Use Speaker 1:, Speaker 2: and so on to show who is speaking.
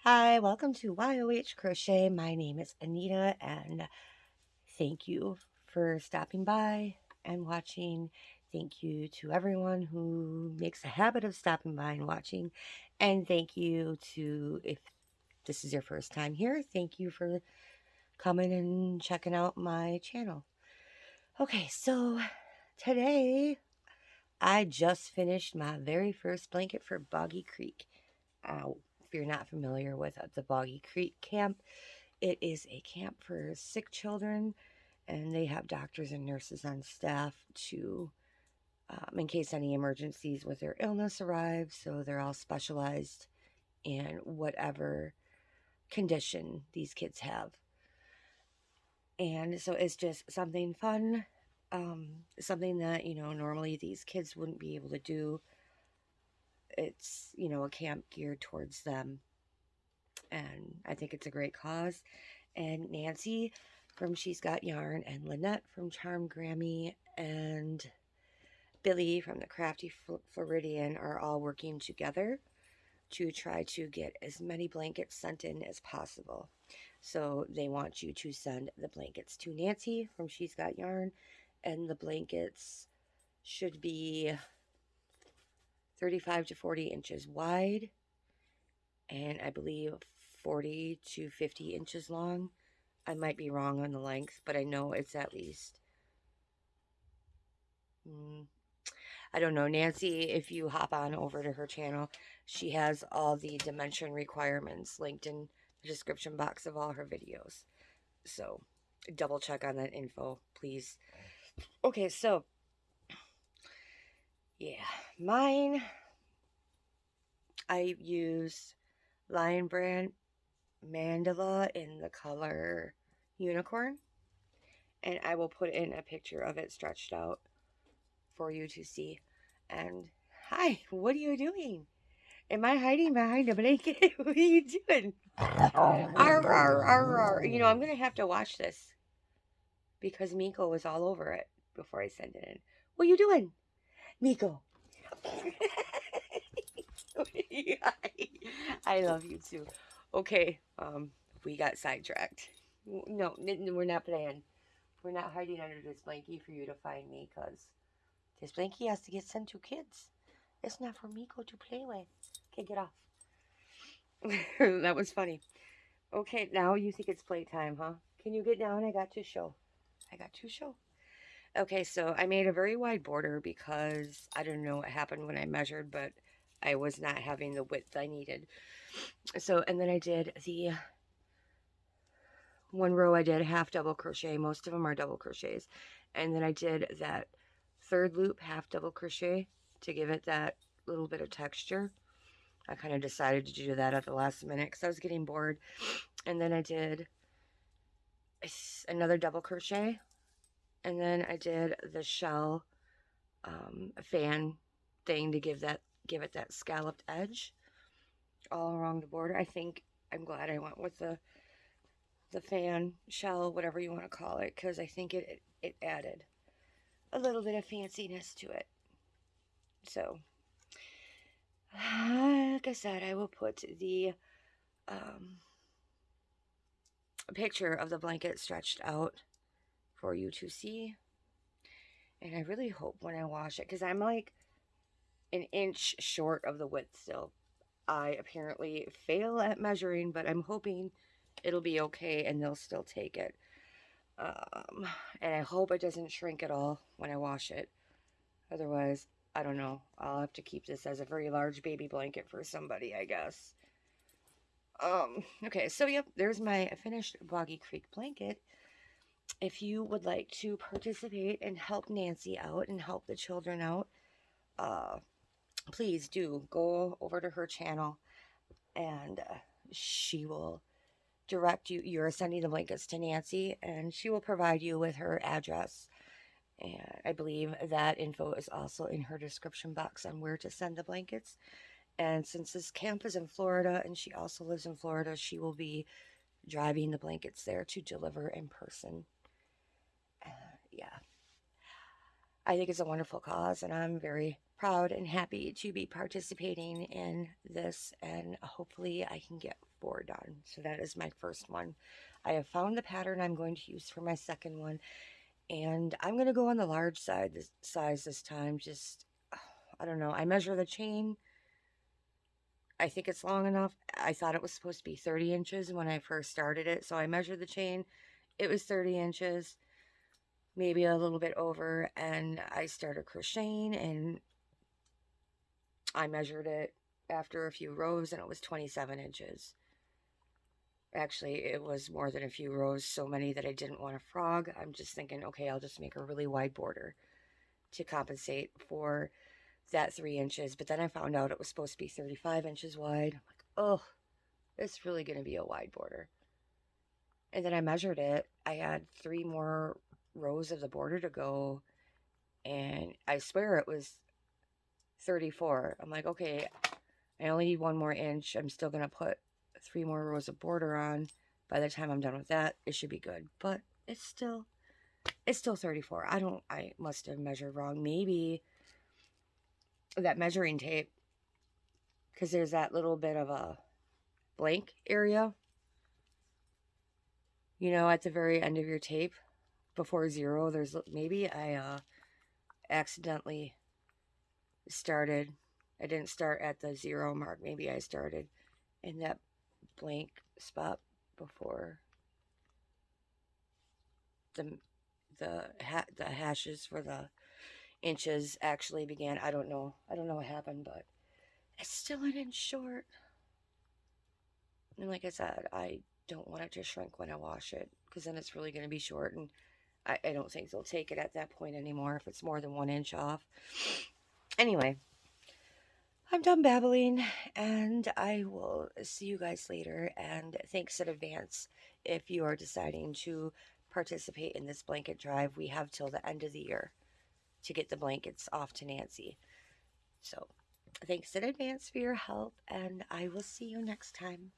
Speaker 1: Hi, welcome to YOH Crochet. My name is Anita, and thank you for stopping by and watching. Thank you to everyone who makes a habit of stopping by and watching. And thank you to, if this is your first time here, thank you for coming and checking out my channel. Okay, so today I just finished my very first blanket for Boggy Creek. If you're not familiar with the Boggy Creek camp, it is a camp for sick children, and they have doctors and nurses on staff to, in case any emergencies with their illness arrive. So they're all specialized in whatever condition these kids have. And so it's just something fun, something that, normally these kids wouldn't be able to do. It's, a camp geared towards them. And I think it's a great cause. And Nancy from She's Got Yarn, and Lynette from Charm Grammy, and Billy from the Crafty Floridian are all working together to try to get as many blankets sent in as possible. So they want you to send the blankets to Nancy from She's Got Yarn, and the blankets should be 35 to 40 inches wide, and I believe 40 to 50 inches long. I might be wrong on the length, but I know it's at least, I don't know. Nancy, if you hop on over to her channel, she has all the dimension requirements linked in the description box of all her videos. So double check on that info, please. Okay, so yeah, mine, I use Lion Brand Mandala in the color Unicorn, and I will put in a picture of it stretched out for you to see. And hi, what are you doing? Am I hiding behind a blanket? What are you doing? Arr, arr, arr, arr. I'm going to have to watch this because Miko was all over it before I sent it in. What are you doing, Miko? I love you too. Okay, we got sidetracked. No, we're not playing. We're not hiding under this blankie for you to find me, because this blankie has to get sent to kids. It's not for Miko to play with. Okay, get off. That was funny. Okay, now you think it's playtime, huh? Can you get down? I got to show. I got to show. Okay, so I made a very wide border because I don't know what happened when I measured, but I was not having the width I needed. So, and then I did the one row, I did half double crochet. Most of them are double crochets. And then I did that third loop half double crochet to give it that little bit of texture. I kind of decided to do that at the last minute because I was getting bored. And then I did another double crochet, and then I did the shell fan thing to give it that scalloped edge all around the border. I think I'm glad I went with the fan shell, whatever you want to call it, because I think it added a little bit of fanciness to it. So like I said, I will put the picture of the blanket stretched out for you to see. And I really hope when I wash it, because I'm like an inch short of the width still. I apparently fail at measuring, but I'm hoping it'll be okay and they'll still take it. And I hope it doesn't shrink at all when I wash it. Otherwise, I don't know. I'll have to keep this as a very large baby blanket for somebody, I guess. Okay, so yep, there's my finished Boggy Creek blanket. If you would like to participate and help Nancy out and help the children out, please do go over to her channel, and she will direct you. You're sending the blankets to Nancy, and she will provide you with her address. And I believe that info is also in her description box on where to send the blankets. And since this camp is in Florida and she also lives in Florida, she will be driving the blankets there to deliver in person. Yeah. I think it's a wonderful cause, and I'm very proud and happy to be participating in this. And hopefully, I can get 4 done. So, that is my first one. I have found the pattern I'm going to use for my second one, and I'm going to go on the large size this time. Just, I don't know. I measure the chain. I think it's long enough. I thought it was supposed to be 30 inches when I first started it. So I measured the chain. It was 30 inches, maybe a little bit over. And I started crocheting, and I measured it after a few rows, and it was 27 inches. Actually, it was more than a few rows, so many that I didn't want a frog. I'm just thinking, okay, I'll just make a really wide border to compensate for that 3 inches. But then I found out it was supposed to be 35 inches wide. I'm like, oh, it's really going to be a wide border. And then I measured it. I had 3 more rows of the border to go, and I swear it was 34. I'm like, okay, I only need 1 more inch. I'm still going to put 3 more rows of border on. By the time I'm done with that, it should be good. But it's still 34. I must have measured wrong. Maybe that measuring tape, because there's that little bit of a blank area, at the very end of your tape before 0. There's maybe I accidentally started. I didn't start at the 0 mark. Maybe I started in that blank spot before the the hashes for the inches actually began. I don't know. I don't know what happened, but it's still an inch short. And like I said, I don't want it to shrink when I wash it, because then it's really going to be short, and I don't think they'll take it at that point anymore if it's more than 1 inch off. Anyway, I'm done babbling, and I will see you guys later. And thanks in advance if you are deciding to participate in this blanket drive. We have till the end of the year to get the blankets off to Nancy. So thanks in advance for your help, and I will see you next time.